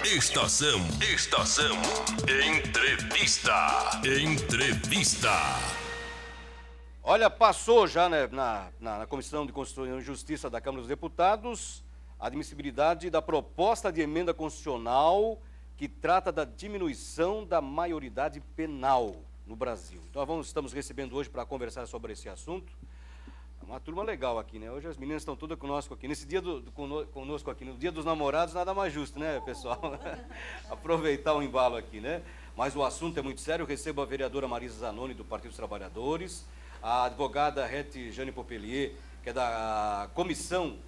Estação Entrevista. Olha, passou já, né, na Comissão de Constituição e Justiça da Câmara dos Deputados a admissibilidade da proposta de emenda constitucional que trata da diminuição da maioridade penal no Brasil. Então, estamos recebendo hoje para conversar sobre esse assunto uma turma legal aqui, né? Hoje as meninas estão todas conosco aqui. Nesse dia conosco aqui, no Dia dos Namorados, nada mais justo, né, pessoal? Aproveitar o embalo aqui, né? Mas o assunto é muito sério. Eu recebo a vereadora Marisa Zanoni, do Partido dos Trabalhadores, a advogada Rete Jane Popelier, que é da Comissão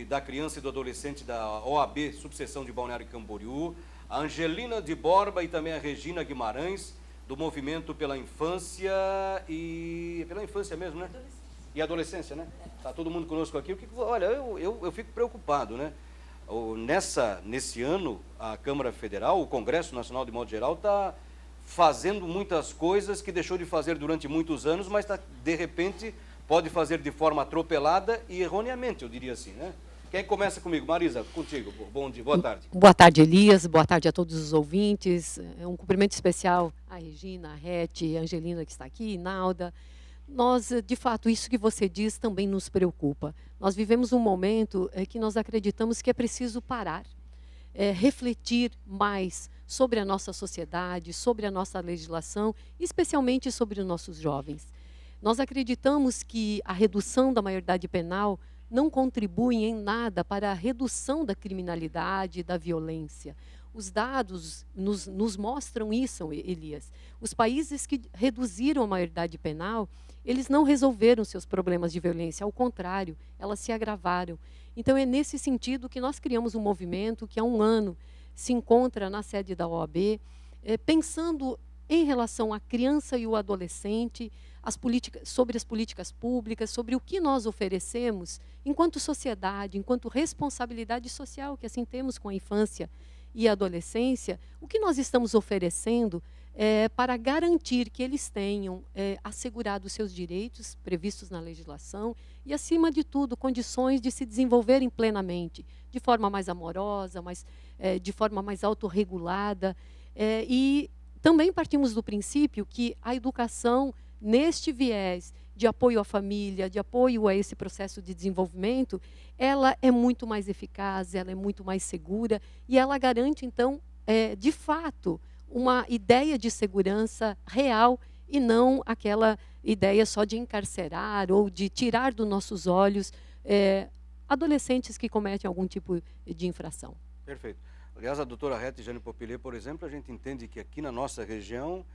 da Criança e do Adolescente da OAB, subseção de Balneário Camboriú, a Angelina de Borba e também a Regina Guimarães, do Movimento pela Infância e... Pela infância mesmo, né? E adolescência, né? Está todo mundo conosco aqui. Olha, eu fico preocupado, né? Nesse ano, a Câmara Federal, o Congresso Nacional, de modo geral, está fazendo muitas coisas que deixou de fazer durante muitos anos, mas de repente pode fazer de forma atropelada e erroneamente, eu diria assim, né? Quem começa comigo? Marisa, contigo. Bom dia, boa tarde. Boa tarde, Elias. Boa tarde a todos os ouvintes. Um cumprimento especial à Regina, à Rete, à Angelina, que está aqui, Nalda. Nós, de fato, isso que você diz também nos preocupa. Nós vivemos um momento que nós acreditamos que é preciso parar, refletir mais sobre a nossa sociedade, sobre a nossa legislação, especialmente sobre os nossos jovens. Nós acreditamos que a redução da maioridade penal não contribui em nada para a redução da criminalidade e da violência. Os dados nos mostram isso, Elias. Os países que reduziram a maioridade penal, eles não resolveram seus problemas de violência, ao contrário, elas se agravaram. Então, é nesse sentido que nós criamos um movimento que há um ano se encontra na sede da OAB, pensando em relação à criança e o adolescente, sobre as políticas públicas, sobre o que nós oferecemos enquanto sociedade, enquanto responsabilidade social que assim temos com a infância e a adolescência, o que nós estamos oferecendo para garantir que eles tenham assegurado os seus direitos previstos na legislação e, acima de tudo, condições de se desenvolverem plenamente, de forma mais amorosa, de forma mais autorregulada. E também partimos do princípio que a educação, neste viés de apoio à família, de apoio a esse processo de desenvolvimento, ela é muito mais eficaz, ela é muito mais segura e ela garante, então, de fato, uma ideia de segurança real e não aquela ideia só de encarcerar ou de tirar dos nossos olhos adolescentes que cometem algum tipo de infração. Perfeito. Aliás, a doutora Rete Jane Popelier, por exemplo, a gente entende que aqui na nossa região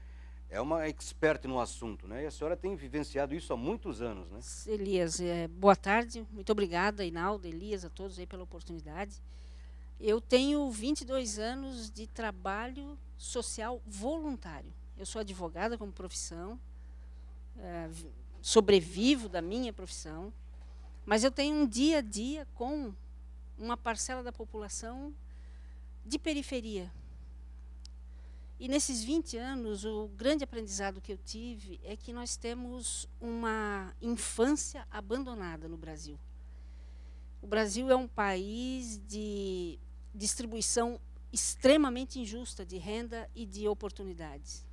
é uma expert no assunto, né? E a senhora tem vivenciado isso há muitos anos, né? Elias, boa tarde. Muito obrigada, Inaldo, Elias, a todos aí pela oportunidade. Eu tenho 22 anos de trabalho social voluntário. Eu sou advogada como profissão, sobrevivo da minha profissão, mas eu tenho um dia a dia com uma parcela da população de periferia. E nesses 20 anos, o grande aprendizado que eu tive é que nós temos uma infância abandonada no Brasil. O Brasil é um país de distribuição extremamente injusta de renda e de oportunidades.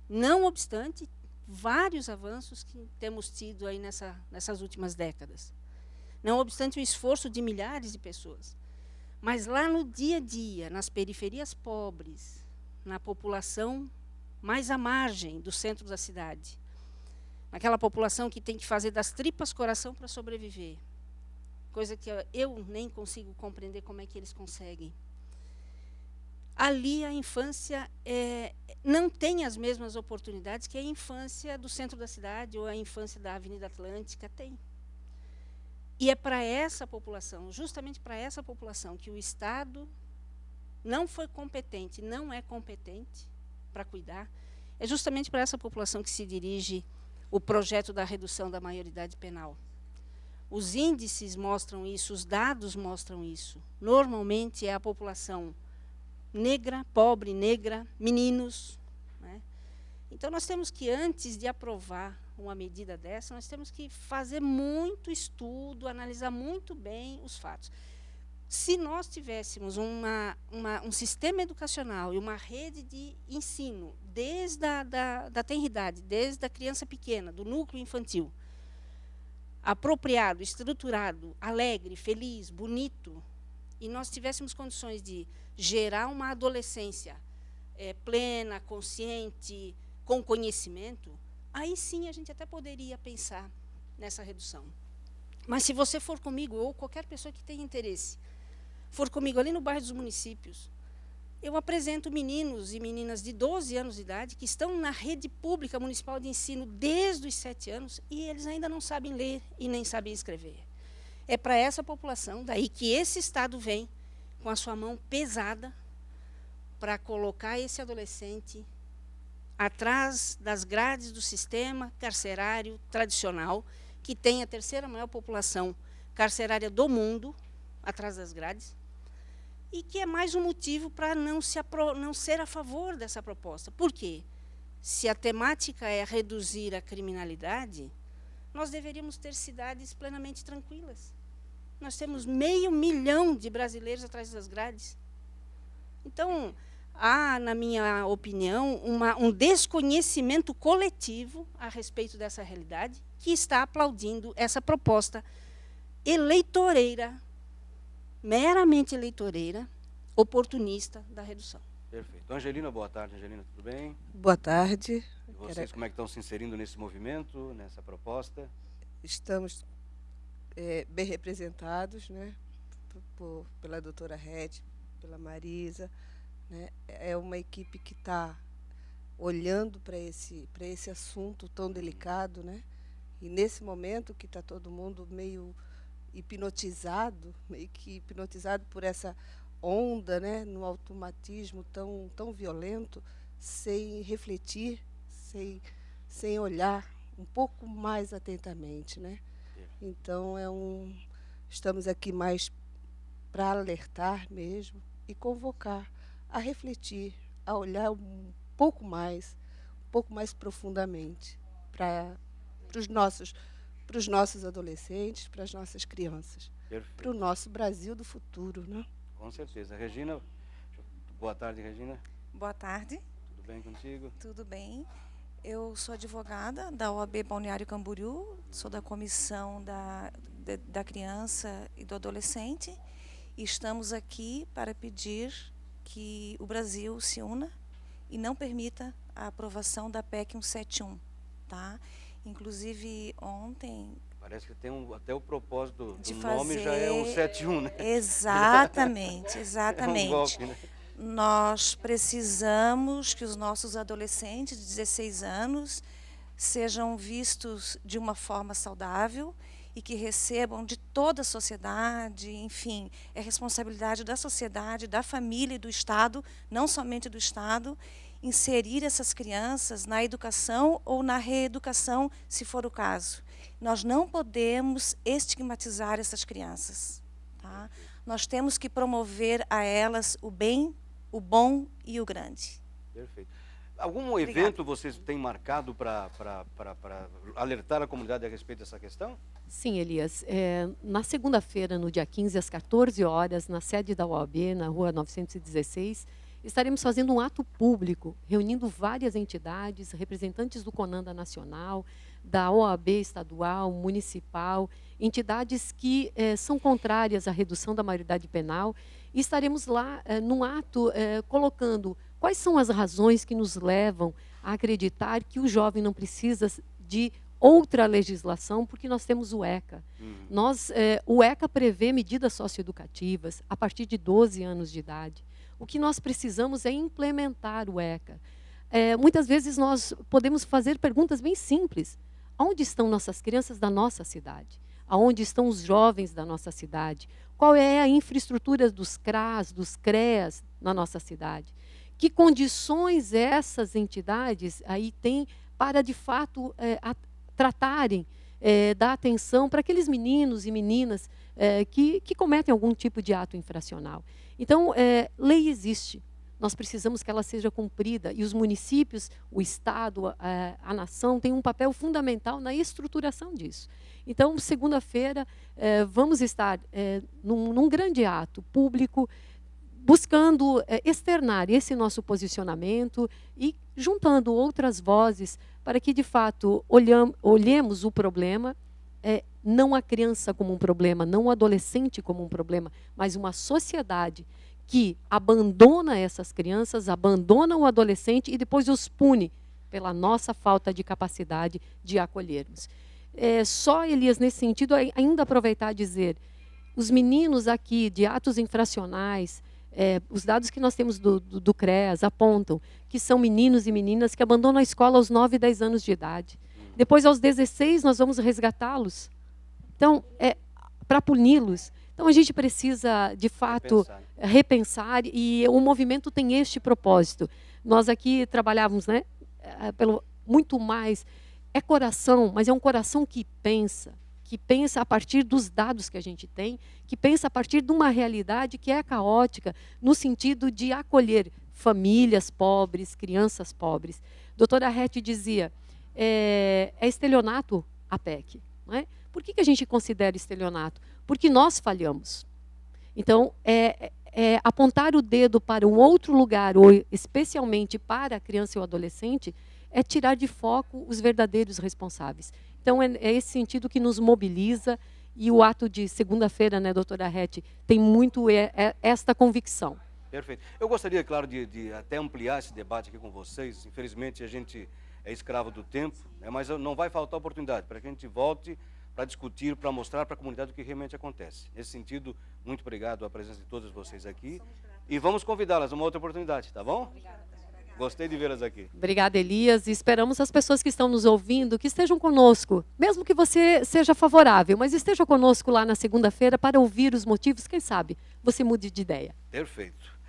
Não obstante, vários avanços que temos tido aí nessas últimas décadas. Não obstante o esforço de milhares de pessoas. Mas lá no dia a dia, nas periferias pobres, na população mais à margem do centro da cidade, naquela população que tem que fazer das tripas coração para sobreviver, coisa que eu nem consigo compreender como é que eles conseguem. Ali a infância não tem as mesmas oportunidades que a infância do centro da cidade ou a infância da Avenida Atlântica tem. E é para essa população, justamente para essa população, que o Estado não foi competente, não é competente para cuidar. É justamente para essa população que se dirige o projeto da redução da maioridade penal. Os índices mostram isso, os dados mostram isso. Normalmente é a população negra, pobre, negra, meninos, né? Então nós temos que, antes de aprovar uma medida dessa, nós temos que fazer muito estudo, analisar muito bem os fatos. Se nós tivéssemos um sistema educacional e uma rede de ensino, desde da tenridade, desde a criança pequena, do núcleo infantil, apropriado, estruturado, alegre, feliz, bonito, e nós tivéssemos condições de gerar uma adolescência plena, consciente, com conhecimento, aí sim a gente até poderia pensar nessa redução. Mas se você for comigo, ou qualquer pessoa que tenha interesse, for comigo ali no bairro dos Municípios, eu apresento meninos e meninas de 12 anos de idade que estão na rede pública municipal de ensino desde os 7 anos e eles ainda não sabem ler e nem sabem escrever. É para essa população, daí que esse Estado vem com a sua mão pesada para colocar esse adolescente atrás das grades do sistema carcerário tradicional, que tem a terceira maior população carcerária do mundo, atrás das grades, e que é mais um motivo para não ser a favor dessa proposta. Por quê? Se a temática é reduzir a criminalidade, nós deveríamos ter cidades plenamente tranquilas. Nós temos 500 mil de brasileiros atrás das grades. Então, há, na minha opinião, um desconhecimento coletivo a respeito dessa realidade, que está aplaudindo essa proposta eleitoreira, meramente eleitoreira, oportunista da redução. Perfeito. Angelina, boa tarde. Angelina, tudo bem? Boa tarde. E vocês, como é que estão se inserindo nesse movimento, nessa proposta? Estamos bem representados, né, pela doutora Rete, pela Marisa. Né? É uma equipe que está olhando para esse assunto tão delicado, né? E nesse momento que está todo mundo meio que hipnotizado por essa onda, né, no automatismo tão violento, sem refletir, sem olhar um pouco mais atentamente, né? Então estamos aqui mais para alertar mesmo e convocar a refletir, a olhar um pouco mais profundamente para os nossos adolescentes, para as nossas crianças, para o nosso Brasil do futuro, né? Com certeza. Regina, boa tarde, Regina. Boa tarde. Tudo bem contigo? Tudo bem. Eu sou advogada da OAB Balneário Camboriú, sou da Comissão da Criança e do Adolescente, e estamos aqui para pedir que o Brasil se una e não permita a aprovação da PEC 171, tá? Inclusive, ontem... Parece que tem até o propósito do nome já é 171, né? Exatamente, exatamente. É um golpe, né? Nós precisamos que os nossos adolescentes de 16 anos sejam vistos de uma forma saudável e que recebam de toda a sociedade, enfim, é responsabilidade da sociedade, da família e do Estado, não somente do Estado, inserir essas crianças na educação ou na reeducação, se for o caso. Nós não podemos estigmatizar essas crianças. Tá? Nós temos que promover a elas o bem, o bom e o grande. Perfeito. Algum evento vocês têm marcado para alertar a comunidade a respeito dessa questão? Sim, Elias. Na segunda-feira, no dia 15, às 14 horas, na sede da OAB, na rua 916, estaremos fazendo um ato público, reunindo várias entidades, representantes do CONANDA Nacional, da OAB estadual, municipal, entidades que são contrárias à redução da maioridade penal, e estaremos lá num ato colocando quais são as razões que nos levam a acreditar que o jovem não precisa de outra legislação, porque nós temos o ECA. O ECA prevê medidas socioeducativas a partir de 12 anos de idade. O que nós precisamos é implementar o ECA. Muitas vezes nós podemos fazer perguntas bem simples. Onde estão nossas crianças da nossa cidade? Aonde estão os jovens da nossa cidade? Qual é a infraestrutura dos CRAS, dos CREAS na nossa cidade? Que condições essas entidades aí têm para, de fato, tratarem da atenção para aqueles meninos e meninas que cometem algum tipo de ato infracional? Então, lei existe. nós precisamos que ela seja cumprida. E os municípios, o Estado, a nação, têm um papel fundamental na estruturação disso. Então, segunda-feira, vamos estar num grande ato público, buscando externar esse nosso posicionamento e juntando outras vozes para que, de fato, olhemos o problema, não a criança como um problema, não o adolescente como um problema, mas uma sociedade que abandona essas crianças, abandona o adolescente e depois os pune pela nossa falta de capacidade de acolhermos. Só, Elias, nesse sentido, ainda aproveitar e dizer, os meninos aqui de atos infracionais, os dados que nós temos do CREAS apontam que são meninos e meninas que abandonam a escola aos 9 e 10 anos de idade. Depois, aos 16, nós vamos resgatá-los. Então, para puni-los. Então, a gente precisa, de fato, repensar, e o movimento tem este propósito. Nós aqui trabalhávamos, né, muito mais. É coração, mas é um coração que pensa a partir dos dados que a gente tem, que pensa a partir de uma realidade que é caótica, no sentido de acolher famílias pobres, crianças pobres. Doutora Rete dizia, é estelionato a PEC. Não é? Por que a gente considera estelionato? Porque nós falhamos. Então, apontar o dedo para um outro lugar, ou especialmente para a criança e o adolescente, é tirar de foco os verdadeiros responsáveis. Então, é esse sentido que nos mobiliza, e o ato de segunda-feira, né, doutora Rete, tem muito esta convicção. Perfeito. Eu gostaria, claro, de até ampliar esse debate aqui com vocês. Infelizmente, a gente é escravo do tempo, né, mas não vai faltar oportunidade para que a gente volte para discutir, para mostrar para a comunidade o que realmente acontece. Nesse sentido, muito obrigado à presença de todas vocês aqui. E vamos convidá-las uma outra oportunidade, tá bom? Obrigada. Gostei de vê-las aqui. Obrigada, Elias. E esperamos as pessoas que estão nos ouvindo que estejam conosco, mesmo que você seja favorável, mas esteja conosco lá na segunda-feira para ouvir os motivos, quem sabe você mude de ideia. Perfeito.